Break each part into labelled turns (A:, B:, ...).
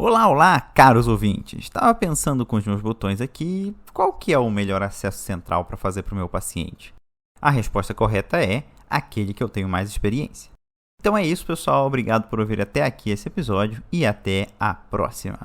A: Olá, olá, caros ouvintes. Estava pensando com os meus botões aqui, qual que é o melhor acesso central para fazer para o meu paciente? A resposta correta é aquele que eu tenho mais experiência. Então é isso, pessoal. Obrigado por ouvir até aqui esse episódio e até a próxima.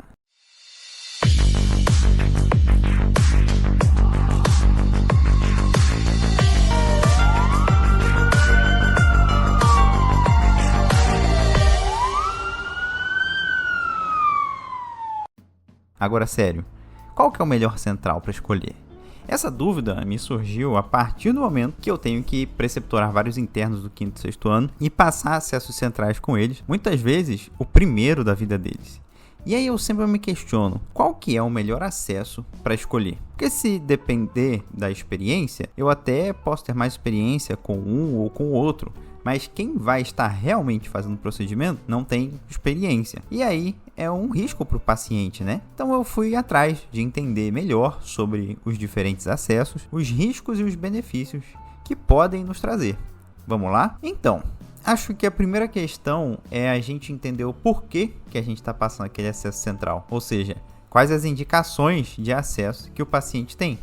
A: Agora, sério, qual que é o melhor central para escolher? Essa dúvida me surgiu a partir do momento que eu tenho que preceptorar vários internos do 5º e 6º ano e passar acessos centrais com eles, muitas vezes o primeiro da vida deles. E aí eu sempre me questiono, qual que é o melhor acesso para escolher? Porque se depender da experiência, eu até posso ter mais experiência com um ou com o outro, mas quem vai estar realmente fazendo o procedimento não tem experiência. E aí é um risco para o paciente, né? Então eu fui atrás de entender melhor sobre os diferentes acessos, os riscos e os benefícios que podem nos trazer. Vamos lá? Então, acho que a primeira questão é a gente entender o porquê que a gente está passando aquele acesso central. Ou seja, quais as indicações de acesso que o paciente tem.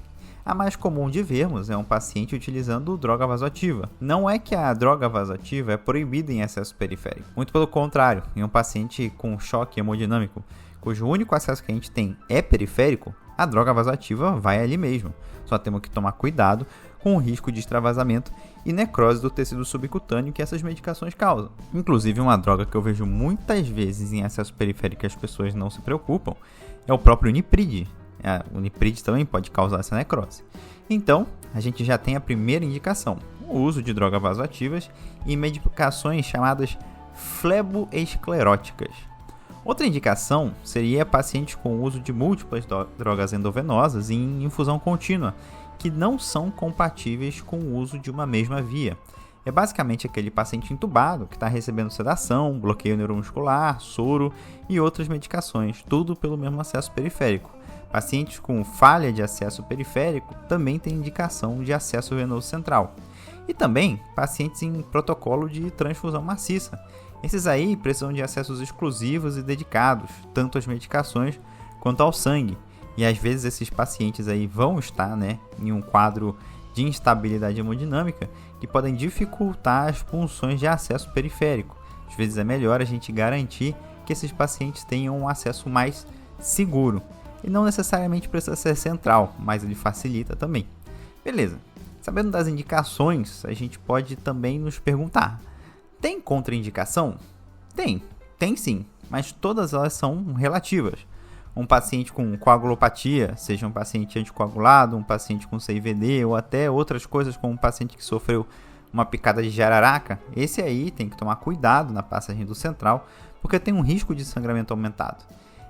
A: A mais comum de vermos é um paciente utilizando droga vasoativa. Não é que a droga vasoativa é proibida em acesso periférico. Muito pelo contrário, em um paciente com choque hemodinâmico, cujo único acesso que a gente tem é periférico, a droga vasoativa vai ali mesmo. Só temos que tomar cuidado com o risco de extravasamento e necrose do tecido subcutâneo que essas medicações causam. Inclusive, uma droga que eu vejo muitas vezes em acesso periférico que as pessoas não se preocupam é o próprio Nipride. O Nipride também pode causar essa necrose. Então, a gente já tem a primeira indicação, o uso de drogas vasoativas e medicações chamadas fleboescleróticas. Outra indicação seria pacientes com uso de múltiplas drogas endovenosas em infusão contínua, que não são compatíveis com o uso de uma mesma via. É basicamente aquele paciente entubado que está recebendo sedação, bloqueio neuromuscular, soro e outras medicações, tudo pelo mesmo acesso periférico. Pacientes com falha de acesso periférico também têm indicação de acesso venoso central. E também pacientes em protocolo de transfusão maciça. Esses aí precisam de acessos exclusivos e dedicados, tanto às medicações quanto ao sangue. E às vezes esses pacientes aí vão estar, em um quadro de instabilidade hemodinâmica que podem dificultar as punções de acesso periférico. Às vezes é melhor a gente garantir que esses pacientes tenham um acesso mais seguro. E não necessariamente precisa ser central, mas ele facilita também. Beleza, sabendo das indicações, a gente pode também nos perguntar: tem contraindicação? Tem sim, mas todas elas são relativas. Um paciente com coagulopatia, seja um paciente anticoagulado, um paciente com CIVD ou até outras coisas como um paciente que sofreu uma picada de jararaca, esse aí tem que tomar cuidado na passagem do central, porque tem um risco de sangramento aumentado.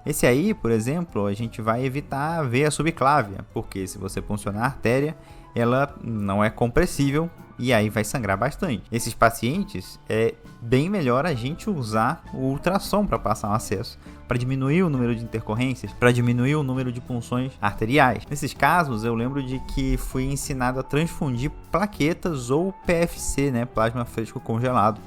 A: Esse aí, por exemplo, a gente vai evitar a veia subclávia, porque se você puncionar a artéria, ela não é compressível e aí vai sangrar bastante. Esses pacientes, é bem melhor a gente usar o ultrassom para passar um acesso, para diminuir o número de intercorrências, para diminuir o número de punções arteriais. Nesses casos, eu lembro de que fui ensinado a transfundir plaquetas ou PFC, plasma fresco congelado,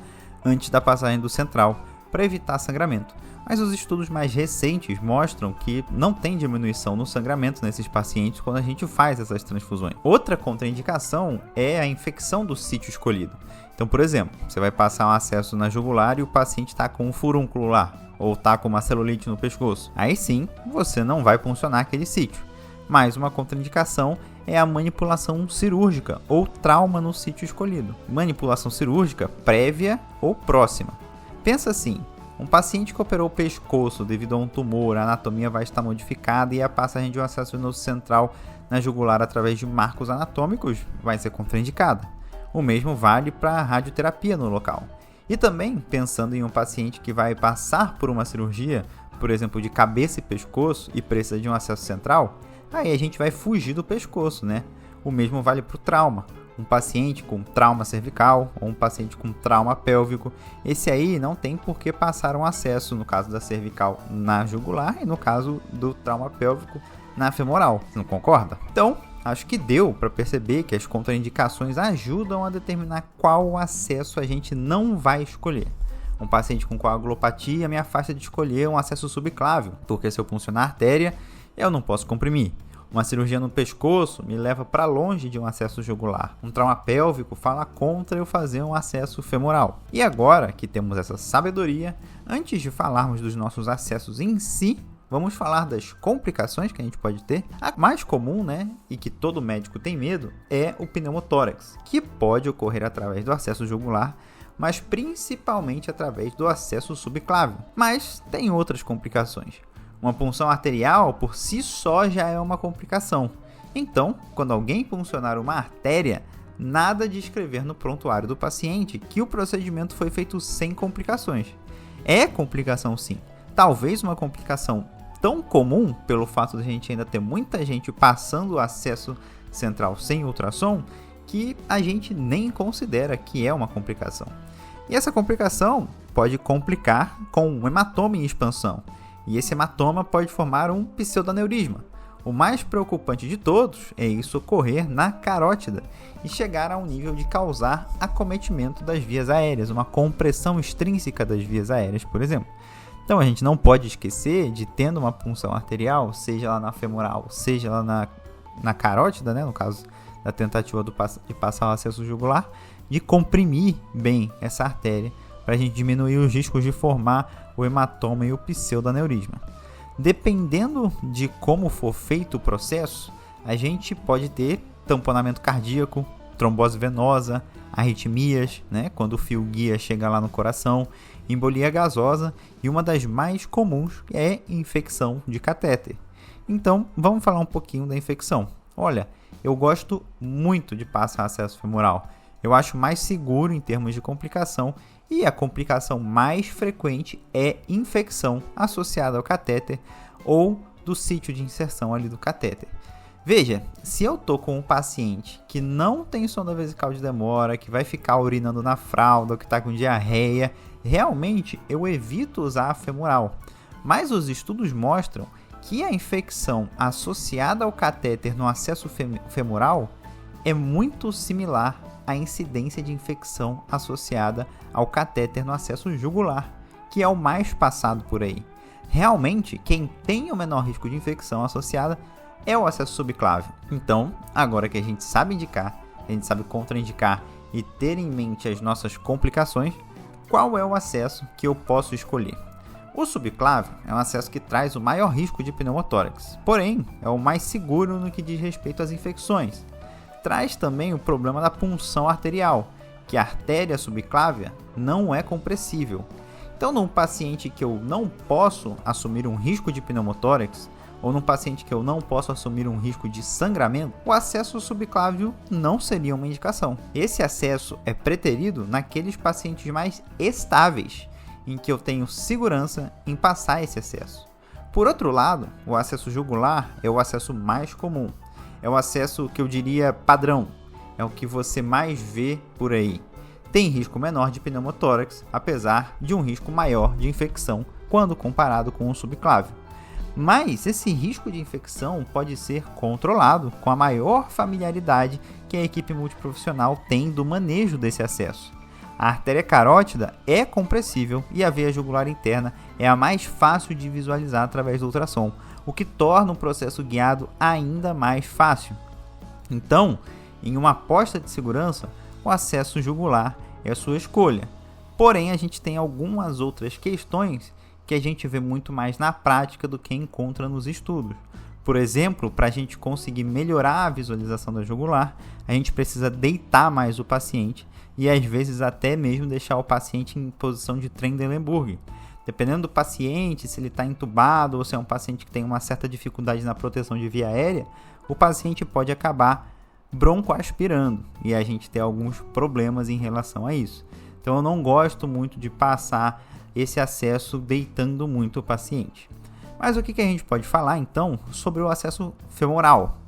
A: antes da passagem do central, para evitar sangramento. Mas os estudos mais recentes mostram que não tem diminuição no sangramento nesses pacientes quando a gente faz essas transfusões. Outra contraindicação é a infecção do sítio escolhido. Então, por exemplo, você vai passar um acesso na jugular e o paciente está com um furúnculo lá, ou está com uma celulite no pescoço. Aí sim, você não vai puncionar aquele sítio. Mais uma contraindicação é a manipulação cirúrgica ou trauma no sítio escolhido. Manipulação cirúrgica prévia ou próxima. Pensa assim: um paciente que operou o pescoço devido a um tumor, a anatomia vai estar modificada e a passagem de um acesso venoso central na jugular através de marcos anatômicos vai ser contraindicada. O mesmo vale para a radioterapia no local. E também, pensando em um paciente que vai passar por uma cirurgia, por exemplo, de cabeça e pescoço e precisa de um acesso central, aí a gente vai fugir do pescoço, O mesmo vale para o trauma. Um paciente com trauma cervical ou um paciente com trauma pélvico, esse aí não tem por que passar um acesso, no caso da cervical, na jugular e no caso do trauma pélvico, na femoral. Você não concorda? Então, acho que deu para perceber que as contraindicações ajudam a determinar qual acesso a gente não vai escolher. Um paciente com coagulopatia me afasta de escolher um acesso subclávio, porque se eu puncionar a artéria, eu não posso comprimir. Uma cirurgia no pescoço me leva para longe de um acesso jugular. Um trauma pélvico fala contra eu fazer um acesso femoral. E agora que temos essa sabedoria, antes de falarmos dos nossos acessos em si, vamos falar das complicações que a gente pode ter. A mais comum, e que todo médico tem medo, é o pneumotórax, que pode ocorrer através do acesso jugular, mas principalmente através do acesso subclávio. Mas tem outras complicações. Uma punção arterial, por si só, já é uma complicação. Então, quando alguém puncionar uma artéria, nada de escrever no prontuário do paciente que o procedimento foi feito sem complicações. É complicação sim. Talvez uma complicação tão comum, pelo fato de a gente ainda ter muita gente passando o acesso central sem ultrassom, que a gente nem considera que é uma complicação. E essa complicação pode complicar com um hematoma em expansão. E esse hematoma pode formar um pseudaneurisma. O mais preocupante de todos é isso ocorrer na carótida e chegar a um nível de causar acometimento das vias aéreas, uma compressão extrínseca das vias aéreas, por exemplo. Então a gente não pode esquecer de, tendo uma punção arterial, seja lá na femoral, seja lá na carótida, no caso da tentativa de passar o acesso jugular, de comprimir bem essa artéria para a gente diminuir os riscos de formar o hematoma e o pseudaneurisma. Dependendo de como for feito o processo, a gente pode ter tamponamento cardíaco, trombose venosa, arritmias, quando o fio guia chega lá no coração, embolia gasosa e uma das mais comuns é infecção de catéter. Então, vamos falar um pouquinho da infecção. Olha, eu gosto muito de passar acesso femoral. Eu acho mais seguro em termos de complicação e a complicação mais frequente é infecção associada ao catéter ou do sítio de inserção ali do catéter. Veja, se eu estou com um paciente que não tem sonda vesical de demora, que vai ficar urinando na fralda, ou que está com diarreia, realmente eu evito usar a femoral. Mas os estudos mostram que a infecção associada ao catéter no acesso femoral é muito similar à incidência de infecção associada ao catéter no acesso jugular, que é o mais passado por aí. Realmente, quem tem o menor risco de infecção associada é o acesso subclávio. Então, agora que a gente sabe indicar, a gente sabe contraindicar e ter em mente as nossas complicações, qual é o acesso que eu posso escolher? O subclávio é um acesso que traz o maior risco de pneumotórax, porém é o mais seguro no que diz respeito às infecções. Traz também o problema da punção arterial, que a artéria subclávia não é compressível. Então, num paciente que eu não posso assumir um risco de pneumotórax, ou num paciente que eu não posso assumir um risco de sangramento, o acesso subclávio não seria uma indicação. Esse acesso é preterido naqueles pacientes mais estáveis, em que eu tenho segurança em passar esse acesso. Por outro lado, o acesso jugular é o acesso mais comum. É o acesso que eu diria padrão, é o que você mais vê por aí. Tem risco menor de pneumotórax, apesar de um risco maior de infecção quando comparado com o subclávio. Mas esse risco de infecção pode ser controlado com a maior familiaridade que a equipe multiprofissional tem do manejo desse acesso. A artéria carótida é compressível e a veia jugular interna é a mais fácil de visualizar através do ultrassom, o que torna o processo guiado ainda mais fácil. Então, em uma aposta de segurança, o acesso jugular é a sua escolha. Porém, a gente tem algumas outras questões que a gente vê muito mais na prática do que encontra nos estudos. Por exemplo, para a gente conseguir melhorar a visualização da jugular, a gente precisa deitar mais o paciente e às vezes até mesmo deixar o paciente em posição de Trendelenburg. Dependendo do paciente, se ele está entubado ou se é um paciente que tem uma certa dificuldade na proteção de via aérea, o paciente pode acabar broncoaspirando e a gente tem alguns problemas em relação a isso. Então eu não gosto muito de passar esse acesso deitando muito o paciente. Mas o que a gente pode falar então sobre o acesso femoral?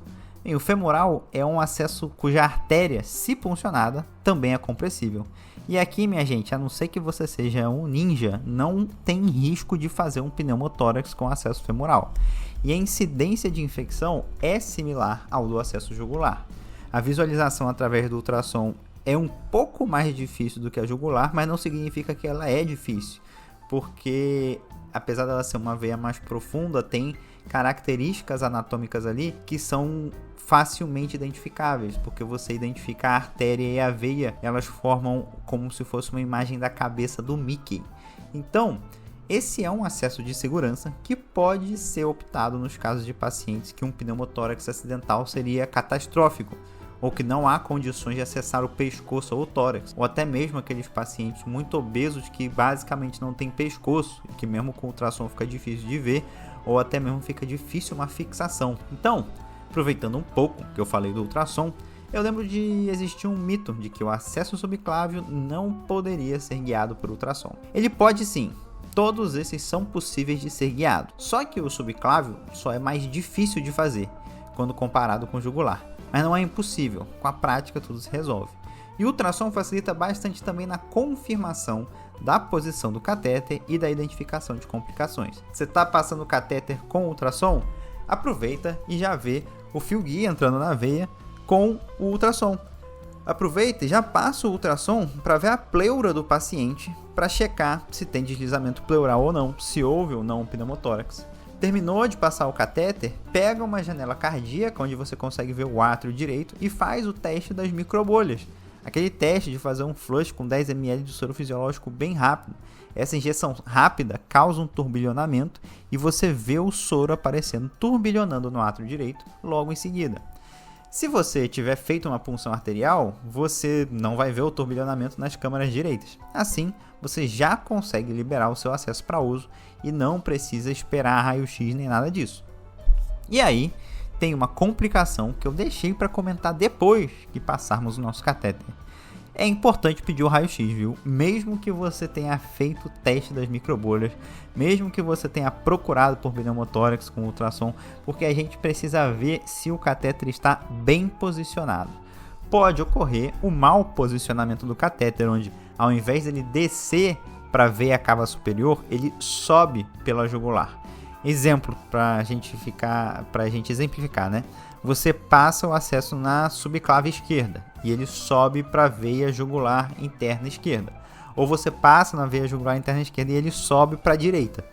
A: Bem, o femoral é um acesso cuja artéria, se puncionada, também é compressível. E aqui, minha gente, a não ser que você seja um ninja, não tem risco de fazer um pneumotórax com acesso femoral. E a incidência de infecção é similar ao do acesso jugular. A visualização através do ultrassom é um pouco mais difícil do que a jugular, mas não significa que ela é difícil, porque apesar dela ser uma veia mais profunda, tem características anatômicas ali que são facilmente identificáveis, porque você identifica a artéria e a veia, elas formam como se fosse uma imagem da cabeça do Mickey. Então, esse é um acesso de segurança que pode ser optado nos casos de pacientes que um pneumotórax acidental seria catastrófico, ou que não há condições de acessar o pescoço ou o tórax, ou até mesmo aqueles pacientes muito obesos que basicamente não têm pescoço, e que mesmo com ultrassom fica difícil de ver, ou até mesmo fica difícil uma fixação. Então, aproveitando um pouco que eu falei do ultrassom, eu lembro de existir um mito de que o acesso subclávio não poderia ser guiado por ultrassom. Ele pode sim. Todos esses são possíveis de ser guiados, só que o subclávio só é mais difícil de fazer quando comparado com o jugular, mas não é impossível, com a prática tudo se resolve. E o ultrassom facilita bastante também na confirmação da posição do catéter e da identificação de complicações. Você está passando o catéter com ultrassom? Aproveita e já vê o fio guia entrando na veia com o ultrassom. Aproveita e já passa o ultrassom para ver a pleura do paciente, para checar se tem deslizamento pleural ou não, se houve ou não um pneumotórax. Terminou de passar o catéter, pega uma janela cardíaca onde você consegue ver o átrio direito e faz o teste das microbolhas. Aquele teste de fazer um flush com 10 ml de soro fisiológico bem rápido. Essa injeção rápida causa um turbilhonamento e você vê o soro aparecendo turbilhonando no átrio direito logo em seguida. Se você tiver feito uma punção arterial, você não vai ver o turbilhonamento nas câmaras direitas. Assim, você já consegue liberar o seu acesso para uso e não precisa esperar raio-x nem nada disso. E aí, tem uma complicação que eu deixei para comentar depois que passarmos o nosso catéter. É importante pedir o raio-x, viu? Mesmo que você tenha feito o teste das microbolhas, mesmo que você tenha procurado por pneumotórax com ultrassom, porque a gente precisa ver se o catéter está bem posicionado. Pode ocorrer o mau posicionamento do catéter, onde ao invés dele descer para a veia cava superior, ele sobe pela jugular. Exemplo para a gente exemplificar, né? Você passa o acesso na subclave esquerda e ele sobe para a veia jugular interna esquerda. Ou você passa na veia jugular interna esquerda e ele sobe para a direita.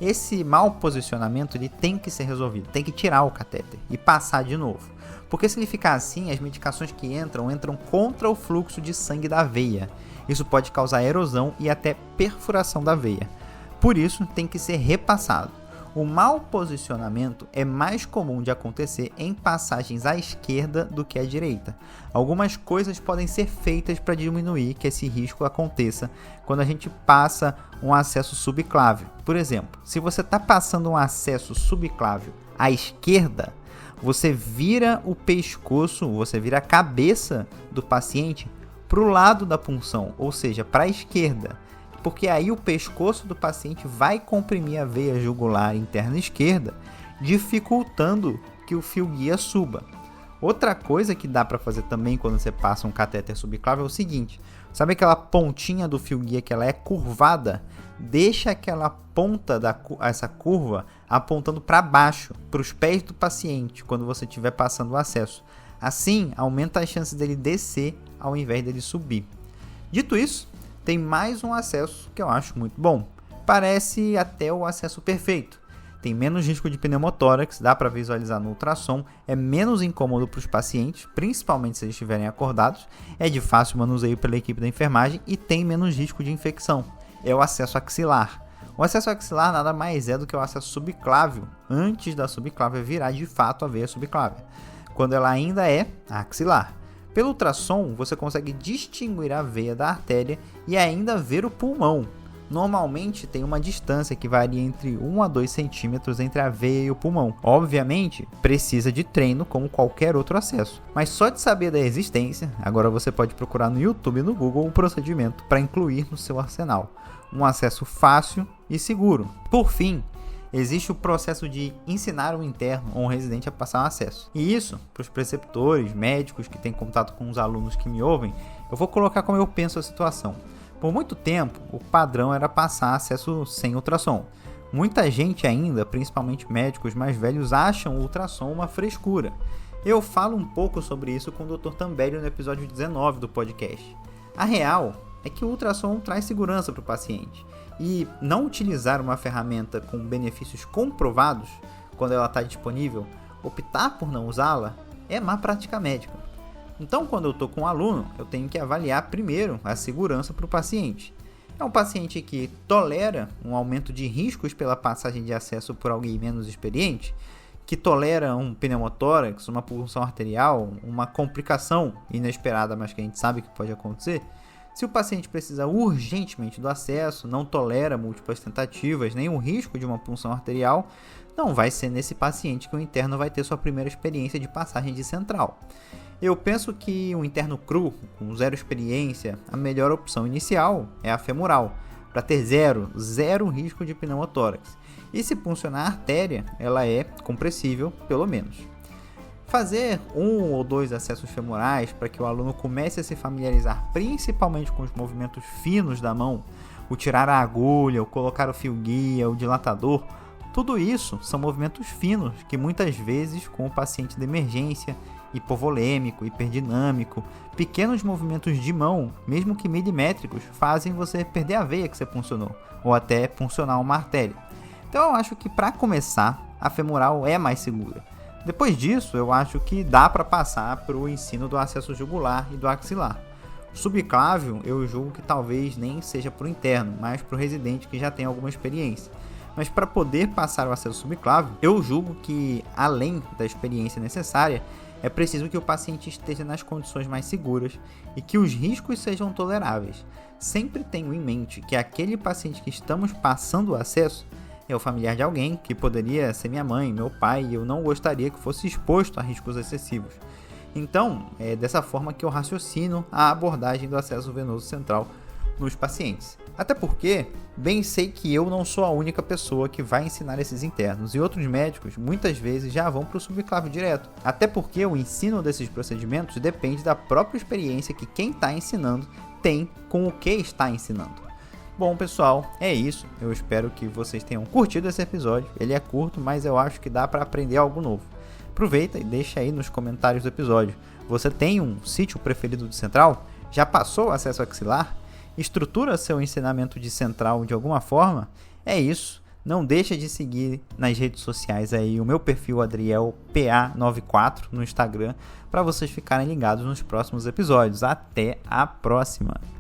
A: Esse mau posicionamento ele tem que ser resolvido, tem que tirar o catéter e passar de novo. Porque se ele ficar assim, as medicações que entram contra o fluxo de sangue da veia. Isso pode causar erosão e até perfuração da veia. Por isso, tem que ser repassado. O mau posicionamento é mais comum de acontecer em passagens à esquerda do que à direita. Algumas coisas podem ser feitas para diminuir que esse risco aconteça quando a gente passa um acesso subclávio. Por exemplo, se você está passando um acesso subclávio à esquerda, você vira o pescoço, você vira a cabeça do paciente para o lado da punção, ou seja, para a esquerda. Porque aí o pescoço do paciente vai comprimir a veia jugular interna esquerda, dificultando que o fio guia suba. Outra coisa que dá para fazer também quando você passa um catéter subclávio é o seguinte: sabe aquela pontinha do fio guia que ela é curvada? Deixa aquela ponta essa curva apontando para baixo, para os pés do paciente, quando você estiver passando o acesso. Assim, aumenta a chance dele descer ao invés dele subir. Dito isso, tem mais um acesso que eu acho muito bom. Parece até o acesso perfeito. Tem menos risco de pneumotórax, dá para visualizar no ultrassom, é menos incômodo para os pacientes, principalmente se eles estiverem acordados, é de fácil manuseio pela equipe da enfermagem e tem menos risco de infecção. É o acesso axilar. O acesso axilar nada mais é do que o acesso subclávio, antes da subclávia virar de fato a veia subclávia, quando ela ainda é axilar. Pelo ultrassom, você consegue distinguir a veia da artéria e ainda ver o pulmão. Normalmente tem uma distância que varia entre 1 a 2 centímetros entre a veia e o pulmão. Obviamente, precisa de treino como qualquer outro acesso. Mas só de saber da existência, agora você pode procurar no YouTube e no Google o procedimento para incluir no seu arsenal. Um acesso fácil e seguro. Por fim, existe o processo de ensinar um interno ou um residente a passar um acesso. E isso, para os preceptores, médicos que têm contato com os alunos que me ouvem, eu vou colocar como eu penso a situação. Por muito tempo, o padrão era passar acesso sem ultrassom. Muita gente ainda, principalmente médicos mais velhos, acham o ultrassom uma frescura. Eu falo um pouco sobre isso com o Dr. Tambelli no episódio 19 do podcast. A real é que o ultrassom traz segurança para o paciente, e não utilizar uma ferramenta com benefícios comprovados quando ela está disponível, optar por não usá-la, é má prática médica. Então, quando eu estou com um aluno, eu tenho que avaliar primeiro a segurança para o paciente. É um paciente que tolera um aumento de riscos pela passagem de acesso por alguém menos experiente, que tolera um pneumotórax, uma punção arterial, uma complicação inesperada, mas que a gente sabe que pode acontecer. Se o paciente precisa urgentemente do acesso, não tolera múltiplas tentativas, nem o risco de uma punção arterial, não vai ser nesse paciente que o interno vai ter sua primeira experiência de passagem de central. Eu penso que um interno cru, com zero experiência, a melhor opção inicial é a femoral, para ter zero risco de pneumotórax. E se puncionar a artéria, ela é compressível, pelo menos. Fazer 1 ou 2 acessos femorais para que o aluno comece a se familiarizar principalmente com os movimentos finos da mão, o tirar a agulha, o colocar o fio guia, o dilatador, tudo isso são movimentos finos que muitas vezes com o paciente de emergência, hipovolêmico, hiperdinâmico, pequenos movimentos de mão, mesmo que milimétricos, fazem você perder a veia que você puncionou, ou até puncionar uma artéria. Então eu acho que para começar, a femoral é mais segura. Depois disso, eu acho que dá para passar para o ensino do acesso jugular e do axilar. O subclávio, eu julgo que talvez nem seja para o interno, mas para o residente que já tem alguma experiência. Mas para poder passar o acesso subclávio, eu julgo que, além da experiência necessária, é preciso que o paciente esteja nas condições mais seguras e que os riscos sejam toleráveis. Sempre tenho em mente que aquele paciente que estamos passando o acesso é o familiar de alguém que poderia ser minha mãe, meu pai, e eu não gostaria que fosse exposto a riscos excessivos. Então, é dessa forma que eu raciocino a abordagem do acesso venoso central nos pacientes. Até porque, bem sei que eu não sou a única pessoa que vai ensinar esses internos, e outros médicos muitas vezes já vão para o subclávio direto. Até porque o ensino desses procedimentos depende da própria experiência que quem está ensinando tem com o que está ensinando. Bom, pessoal, é isso. Eu espero que vocês tenham curtido esse episódio. Ele é curto, mas eu acho que dá para aprender algo novo. Aproveita e deixa aí nos comentários do episódio. Você tem um sítio preferido de central? Já passou o acesso axilar? Estrutura seu ensinamento de central de alguma forma? É isso. Não deixa de seguir nas redes sociais aí o meu perfil AdrielPA94 no Instagram para vocês ficarem ligados nos próximos episódios. Até a próxima!